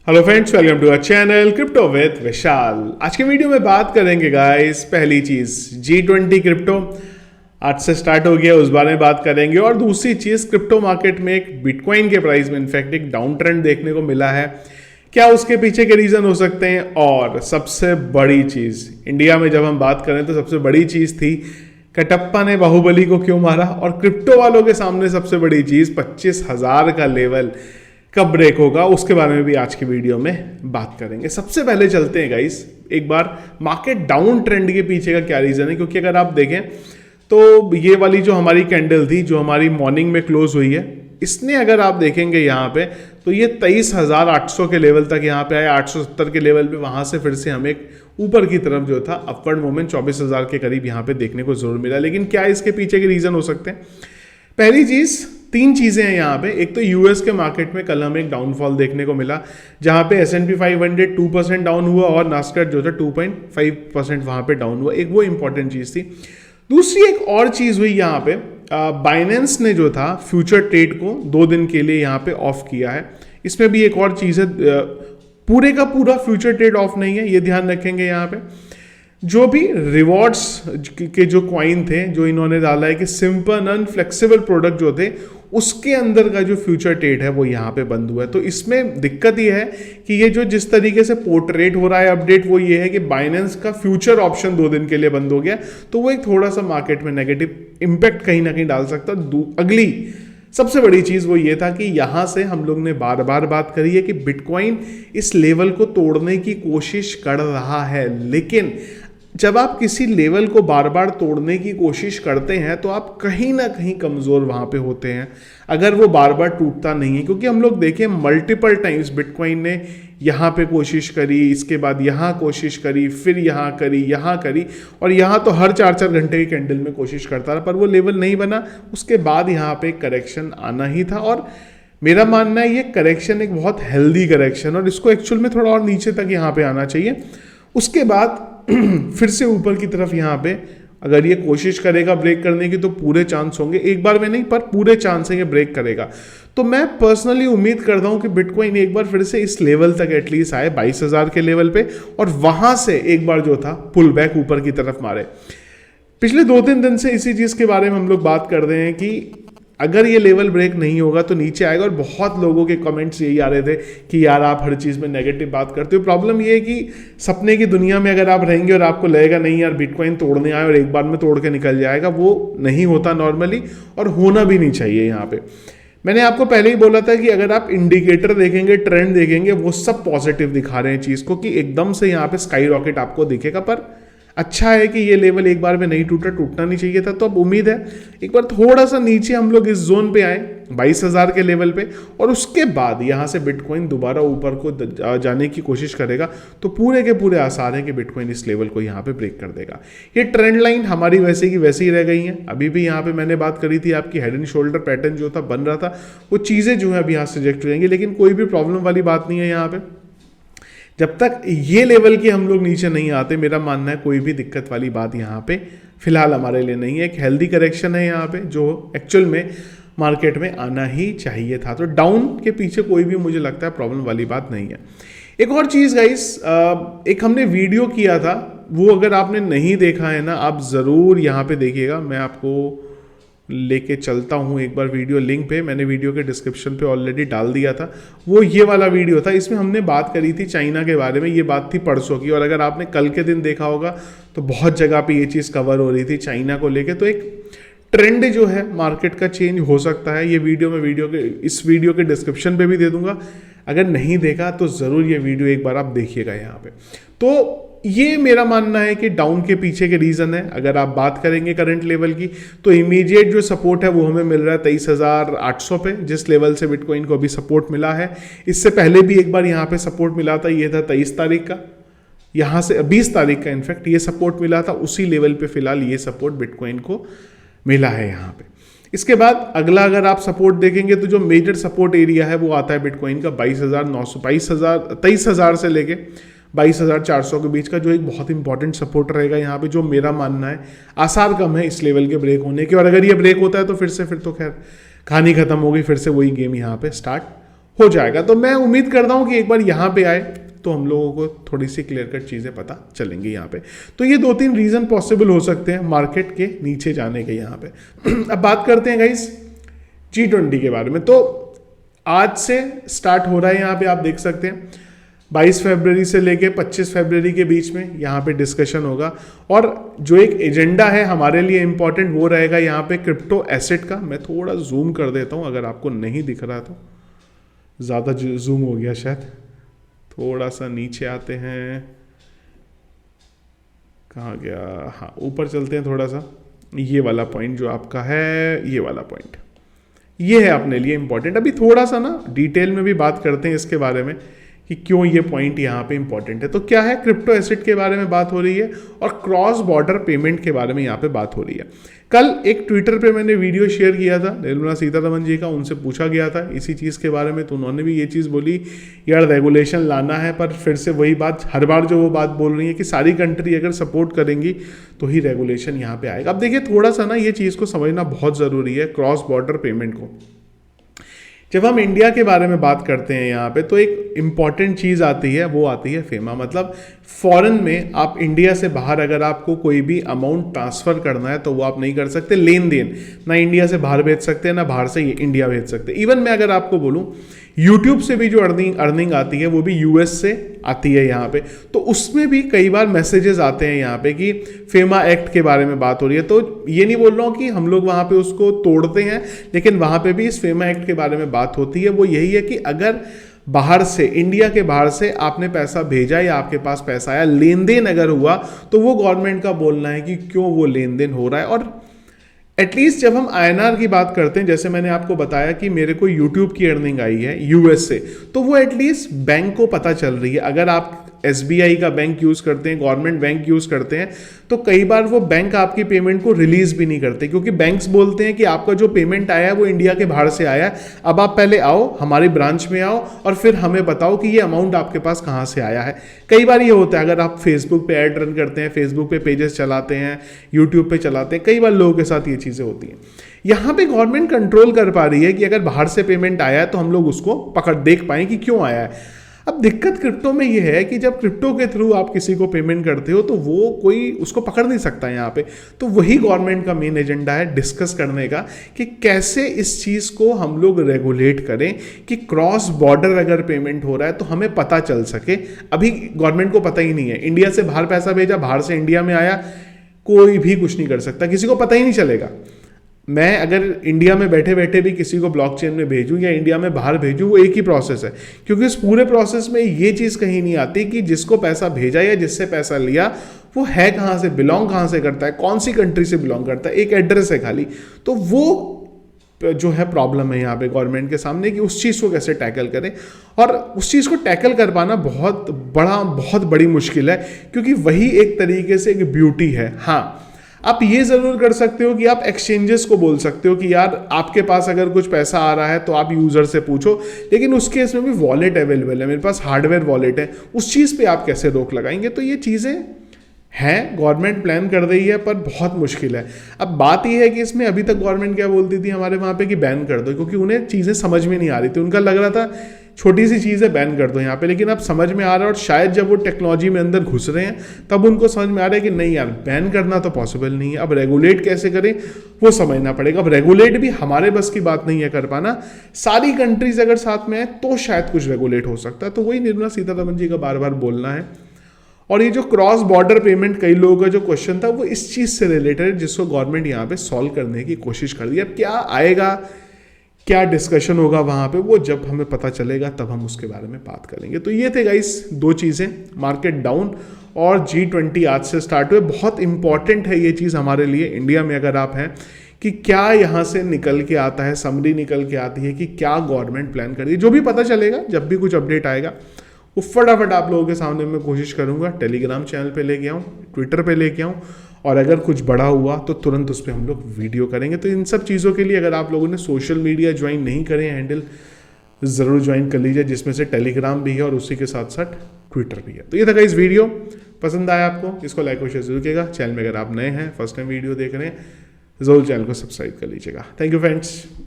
Hello friends, welcome to our channel crypto with Vishal. आज के video में बात करेंगे गाइस, पहली चीज G20 क्रिप्टो आज से स्टार्ट हो गया, उस बारे में बात करेंगे। और दूसरी चीज, क्रिप्टो मार्केट में एक बिटकॉइन के प्राइस में इनफैक्ट एक डाउन ट्रेंड देखने को मिला है, क्या उसके पीछे के रीजन हो सकते हैं। और सबसे बड़ी चीज, इंडिया में जब हम बात करें तो सबसे बड़ी चीज थी कटप्पा ने बाहुबली को क्यों मारा, और क्रिप्टो वालों के सामने सबसे बड़ी चीज 25,000 का लेवल कब ब्रेक होगा, उसके बारे में भी आज की वीडियो में बात करेंगे। सबसे पहले चलते हैं गाइस एक बार मार्केट डाउन ट्रेंड के पीछे का क्या रीजन है, क्योंकि अगर आप देखें तो ये वाली जो हमारी कैंडल थी, जो हमारी मॉर्निंग में क्लोज हुई है, इसने अगर आप देखेंगे यहाँ पे तो ये 23,800 के लेवल तक यहाँ पे आया, 870 के लेवल पे, वहां से फिर से हमें एक ऊपर की तरफ जो था अपवर्ड मूवमेंट 24,000 के करीब यहाँ पे देखने को जरूर मिला। लेकिन क्या इसके पीछे के रीजन हो सकते हैं? पहली चीज, तीन चीजें हैं यहाँ पे। एक तो यूएस के मार्केट में कल हमें एक डाउनफॉल देखने को मिला, जहां पे S&P 500 2% डाउन हुआ और नास्डैक जो था 2.5% वहां पे डाउन हुआ। एक वो इंपॉर्टेंट चीज थी। दूसरी एक और चीज हुई यहाँ पे, बाइनेंस ने जो था फ्यूचर ट्रेड को 2 दिन के लिए यहाँ पे ऑफ किया है। इसमें भी एक और चीज है, पूरे का पूरा फ्यूचर ट्रेड ऑफ नहीं है, ये ध्यान रखेंगे। यहाँ पे जो भी रिवॉर्ड्स के जो कॉइन थे, जो इन्होंने डाला है कि सिंपल एंड फ्लेक्सिबल प्रोडक्ट जो थे, उसके अंदर का जो फ्यूचर ट्रेड है वो यहाँ पे बंद हुआ है। तो इसमें दिक्कत ये है कि ये जो जिस तरीके से पोर्ट्रेट हो रहा है अपडेट, वो ये है कि बाइनेंस का फ्यूचर ऑप्शन 2 दिन के लिए बंद हो गया, तो वो एक थोड़ा सा मार्केट में नेगेटिव इंपैक्ट कहीं ना कहीं डाल सकता है। अगली सबसे बड़ी चीज वो ये था कि यहां से हम लोग ने बार बार बात करी है कि बिटकॉइन इस लेवल को तोड़ने की कोशिश कर रहा है, लेकिन जब आप किसी लेवल को बार बार तोड़ने की कोशिश करते हैं तो आप कहीं ना कहीं कमजोर वहां पे होते हैं, अगर वो बार बार टूटता नहीं है। क्योंकि हम लोग देखें मल्टीपल टाइम्स बिटकॉइन ने यहाँ पे कोशिश करी, इसके बाद यहाँ कोशिश करी, फिर यहाँ करी, और यहाँ तो हर 4-4 घंटे की कैंडल में कोशिश करता रहा, पर वो लेवल नहीं बना। उसके बाद यहाँ पे करेक्शन आना ही था, और मेरा मानना है ये करेक्शन एक बहुत हेल्दी करेक्शन, और इसको एक्चुअल में थोड़ा और नीचे तक यहाँ पे आना चाहिए। उसके बाद फिर से ऊपर की तरफ यहाँ पे अगर ये कोशिश करेगा ब्रेक करने की, तो पूरे चांस होंगे, एक बार में नहीं पर पूरे चांस है ये ब्रेक करेगा। तो मैं पर्सनली उम्मीद करता हूं कि बिटकॉइन एक बार फिर से इस लेवल तक एटलीस्ट आए, 22,000 के लेवल पे, और वहां से एक बार जो था पुल बैक ऊपर की तरफ मारे। पिछले 2-3 दिन से इसी चीज के बारे में हम लोग बात कर रहे हैं कि अगर ये लेवल ब्रेक नहीं होगा तो नीचे आएगा। और बहुत लोगों के कमेंट्स यही आ रहे थे कि यार आप हर चीज़ में नेगेटिव बात करते हो। प्रॉब्लम ये है कि सपने की दुनिया में अगर आप रहेंगे और आपको लगेगा नहीं यार बिटकॉइन तोड़ने आए और एक बार में तोड़ के निकल जाएगा, वो नहीं होता नॉर्मली, और होना भी नहीं चाहिए। यहाँ पे मैंने आपको पहले ही बोला था कि अगर आप इंडिकेटर देखेंगे, ट्रेंड देखेंगे, वो सब पॉजिटिव दिखा रहे हैं चीज़ को, कि एकदम से यहाँ पे स्काई रॉकेट आपको दिखेगा। पर अच्छा है कि ये लेवल एक बार में नहीं टूटना नहीं चाहिए था। तो अब उम्मीद है एक बार थोड़ा सा नीचे हम लोग इस जोन पे आए 22,000 के लेवल पे, और उसके बाद यहाँ से बिटकॉइन दोबारा ऊपर को जाने की कोशिश करेगा, तो पूरे के पूरे आसार है कि बिटकॉइन इस लेवल को यहाँ पे ब्रेक कर देगा। ये ट्रेंड लाइन हमारी वैसे की वैसे ही रह गई है। अभी भी यहाँ पे मैंने बात करी थी आपकी हेड एंड शोल्डर पैटर्न जो था बन रहा था, वो चीज़ें जो है अभी यहाँ से रिजेक्ट हो जाएंगी। लेकिन कोई भी प्रॉब्लम वाली बात नहीं है यहाँ पे, जब तक ये लेवल के हम लोग नीचे नहीं आते, मेरा मानना है कोई भी दिक्कत वाली बात यहाँ पे फिलहाल हमारे लिए नहीं है। एक हेल्दी करेक्शन है यहाँ पे, जो एक्चुअल में मार्केट में आना ही चाहिए था। तो डाउन के पीछे कोई भी मुझे लगता है प्रॉब्लम वाली बात नहीं है। एक और चीज़ गाइस, एक हमने वीडियो किया था, वो अगर आपने नहीं देखा है ना, आप ज़रूर यहाँ पे देखिएगा। मैं आपको लेके चलता हूँ एक बार वीडियो लिंक पे, मैंने वीडियो के डिस्क्रिप्शन पे ऑलरेडी डाल दिया था। वो ये वाला वीडियो था, इसमें हमने बात करी थी चाइना के बारे में। ये बात थी परसों की, और अगर आपने कल के दिन देखा होगा तो बहुत जगह पे ये चीज़ कवर हो रही थी चाइना को लेके। तो एक ट्रेंड जो है मार्केट का चेंज हो सकता है। ये वीडियो मैं इस वीडियो के डिस्क्रिप्शन पे भी दे दूंगा, अगर नहीं देखा तो ज़रूर ये वीडियो एक बार आप देखिएगा यहाँ पे। तो ये मेरा मानना है कि डाउन के पीछे के रीजन है। अगर आप बात करेंगे करंट लेवल की, तो इमीडिएट जो सपोर्ट है वो हमें मिल रहा है 23,800 पे, जिस लेवल से बिटकॉइन को अभी सपोर्ट मिला है। इससे पहले भी एक बार यहाँ पे सपोर्ट मिला था, ये था 23 तारीख का, यहाँ से 20 तारीख का इनफैक्ट ये सपोर्ट मिला था। उसी लेवल पे फिलहाल ये सपोर्ट बिटकॉइन को मिला है यहाँ पे। इसके बाद अगला अगर आप सपोर्ट देखेंगे तो जो मेजर सपोर्ट एरिया है वो आता है बिटकॉइन का 23,000 से लेके 22,400 के बीच का, जो एक बहुत इंपॉर्टेंट सपोर्ट रहेगा यहाँ पे, जो मेरा मानना है आसार कम है इस लेवल के ब्रेक होने के। और अगर ये ब्रेक होता है तो फिर तो खैर कहानी खत्म होगी, फिर से वही गेम यहाँ पे स्टार्ट हो जाएगा। तो मैं उम्मीद करता हूं कि एक बार यहाँ पे आए तो हम लोगों को थोड़ी सी क्लियर कट चीज़ें पता चलेंगी यहाँ पे। तो ये 2-3 रीज़न पॉसिबल हो सकते हैं मार्केट के नीचे जाने के यहाँ पे। अब बात करते हैं गाइस G20 के बारे में। तो आज से स्टार्ट हो रहा है, यहाँ पे आप देख सकते हैं 22 फरवरी से लेके 25 फरवरी के बीच में यहाँ पे डिस्कशन होगा। और जो एक एजेंडा है हमारे लिए इंपॉर्टेंट वो रहेगा यहाँ पे क्रिप्टो एसेट का। मैं थोड़ा जूम कर देता हूँ, अगर आपको नहीं दिख रहा तो, ज़्यादा जूम हो गया शायद। थोड़ा सा नीचे आते हैं, कहाँ गया, हाँ ऊपर चलते हैं थोड़ा सा। ये वाला पॉइंट जो आपका है, ये वाला पॉइंट, ये है अपने लिए इंपॉर्टेंट। अभी थोड़ा सा ना डिटेल में भी बात करते हैं इसके बारे में कि क्यों ये पॉइंट यहाँ पे इंपॉर्टेंट है। तो क्या है, क्रिप्टो एसेट के बारे में बात हो रही है और क्रॉस बॉर्डर पेमेंट के बारे में यहाँ पे बात हो रही है। कल एक ट्विटर पे मैंने वीडियो शेयर किया था निर्मला सीतारमण जी का, उनसे पूछा गया था इसी चीज़ के बारे में। तो उन्होंने भी ये चीज़ बोली, यार रेगुलेशन लाना है, पर फिर से वही बात, हर बार जो वो बात बोल रही है कि सारी कंट्री अगर सपोर्ट करेंगी तो ही रेगुलेशन यहाँ पे आएगा। अब देखिए थोड़ा सा ना ये चीज़ को समझना बहुत ज़रूरी है, क्रॉस बॉर्डर पेमेंट को। जब हम इंडिया के बारे में बात करते हैं यहाँ पे, तो एक इम्पॉर्टेंट चीज़ आती है, वो आती है फेमा। मतलब फॉरेन में आप इंडिया से बाहर अगर आपको कोई भी अमाउंट ट्रांसफ़र करना है तो वो आप नहीं कर सकते। लेन देन ना इंडिया से बाहर भेज सकते हैं, ना बाहर से इंडिया भेज सकते। इवन मैं अगर आपको बोलूँ यूट्यूब से भी जो अर्निंग आती है वो भी यूएस से आती है यहाँ पे। तो उसमें भी कई बार मैसेजेस आते हैं यहाँ पे कि फेमा एक्ट के बारे में बात हो रही है। तो ये नहीं बोल रहा हूँ कि हम लोग वहाँ पे उसको तोड़ते हैं, लेकिन वहाँ पे भी इस फेमा एक्ट के बारे में बात होती है। वो यही है कि अगर बाहर से, इंडिया के बाहर से आपने पैसा भेजा या आपके पास पैसा आया, लेन देन अगर हुआ, तो वो गवर्नमेंट का बोलना है कि क्यों वो लेन देन हो रहा है। और एटलीस्ट जब हम INR की बात करते हैं, जैसे मैंने आपको बताया कि मेरे को YouTube की अर्निंग आई है यूएस से, तो वो एटलीस्ट बैंक को पता चल रही है। अगर आप SBI का बैंक यूज़ करते हैं, गवर्नमेंट बैंक यूज़ करते हैं, तो कई बार वो बैंक आपकी पेमेंट को रिलीज़ भी नहीं करते, क्योंकि बैंक्स बोलते हैं कि आपका जो पेमेंट आया है वो इंडिया के बाहर से आया है। अब आप पहले आओ, हमारी ब्रांच में आओ और फिर हमें बताओ कि ये अमाउंट आपके पास कहाँ से आया है। कई बार ये होता है, अगर आप फेसबुक पे ऐड रन करते हैं, फेसबुक पे पेजेस चलाते हैं, यूट्यूब पे चलाते हैं, कई बार लोगों के साथ ये चीज़ें होती हैं। यहाँ पे गवर्नमेंट कंट्रोल कर पा रही है कि अगर बाहर से पेमेंट आया है तो हम लोग उसको देख पाएँ कि क्यों आया है। अब दिक्कत क्रिप्टो में ये है कि जब क्रिप्टो के थ्रू आप किसी को पेमेंट करते हो तो वो कोई उसको पकड़ नहीं सकता यहाँ पे। तो वही गवर्नमेंट का मेन एजेंडा है डिस्कस करने का कि कैसे इस चीज़ को हम लोग रेगुलेट करें कि क्रॉस बॉर्डर अगर पेमेंट हो रहा है तो हमें पता चल सके। अभी गवर्नमेंट को पता ही नहीं है, इंडिया से बाहर पैसा भेजा, बाहर से इंडिया में आया, कोई भी कुछ नहीं कर सकता, किसी को पता ही नहीं चलेगा। मैं अगर इंडिया में बैठे बैठे भी किसी को ब्लॉकचेन में भेजूं या इंडिया में बाहर भेजूं, वो एक ही प्रोसेस है, क्योंकि इस पूरे प्रोसेस में ये चीज़ कहीं नहीं आती कि जिसको पैसा भेजा या जिससे पैसा लिया वो है कहाँ से, बिलोंग कहाँ से करता है, कौन सी कंट्री से बिलोंग करता है, एक एड्रेस है खाली। तो वो जो है प्रॉब्लम है यहाँ पे गवर्नमेंट के सामने कि उस चीज़ को कैसे टैकल करें। और उस चीज़ को टैकल कर पाना बहुत बड़ी मुश्किल है, क्योंकि वही एक तरीके से एक ब्यूटी है। हाँ, आप ये ज़रूर कर सकते हो कि आप एक्सचेंजेस को बोल सकते हो कि यार आपके पास अगर कुछ पैसा आ रहा है तो आप यूज़र से पूछो, लेकिन उस केस में भी वॉलेट अवेलेबल है, मेरे पास हार्डवेयर वॉलेट है, उस चीज़ पे आप कैसे रोक लगाएंगे। तो ये चीज़ें हैं, गवर्नमेंट प्लान कर रही है, पर बहुत मुश्किल है। अब बात यह है कि इसमें अभी तक गवर्नमेंट क्या बोलती थी हमारे वहाँ पे कि बैन कर दो, क्योंकि उन्हें चीज़ें समझ में नहीं आ रही थी, उनका लग रहा था छोटी सी चीज़ है बैन कर दो यहाँ पे। लेकिन अब समझ में आ रहा है, और शायद जब वो टेक्नोलॉजी में अंदर घुस रहे हैं तब उनको समझ में आ रहा है कि नहीं यार, बैन करना तो पॉसिबल नहीं है, अब रेगुलेट कैसे करें वो समझना पड़ेगा। अब रेगुलेट भी हमारे बस की बात नहीं है कर पाना, सारी कंट्रीज अगर साथ में है तो शायद कुछ रेगुलेट हो सकता है। तो वही निर्मला सीतारमण जी का बार बार बोलना है। और ये जो क्रॉस बॉर्डर पेमेंट, कई लोगों का जो क्वेश्चन था वो इस चीज़ से रिलेटेड है, जिसको गवर्नमेंट यहाँ पे सॉल्व करने की कोशिश कर रही है। अब क्या आएगा, क्या डिस्कशन होगा वहाँ पे, वो जब हमें पता चलेगा तब हम उसके बारे में बात करेंगे। तो ये थे गाइस दो चीज़ें, मार्केट डाउन और G20 आज से स्टार्ट हुए। बहुत इंपॉर्टेंट है ये चीज़ हमारे लिए, इंडिया में अगर आप हैं, कि क्या यहाँ से निकल के आता है, समरी निकल के आती है कि क्या गवर्नमेंट प्लान कर रही है। जो भी पता चलेगा, जब भी कुछ अपडेट आएगा वो फटाफट आप लोगों के सामने मैं कोशिश करूंगा टेलीग्राम चैनल पे लेके आऊँ, ट्विटर पे लेके आऊँ, और अगर कुछ बड़ा हुआ तो तुरंत उस पर हम लोग वीडियो करेंगे। तो इन सब चीज़ों के लिए अगर आप लोगों ने सोशल मीडिया ज्वाइन नहीं करे, हैंडल ज़रूर ज्वाइन कर लीजिए, जिसमें से टेलीग्राम भी है और उसी के साथ साथ ट्विटर भी है। तो ये था इस वीडियो, पसंद आया आपको, इसको लाइक और शेयर जरूर कीजिएगा। चैनल में अगर आप नए हैं, फर्स्ट टाइम वीडियो देख रहे हैं, जरूर चैनल को सब्सक्राइब कर लीजिएगा। Thank you friends.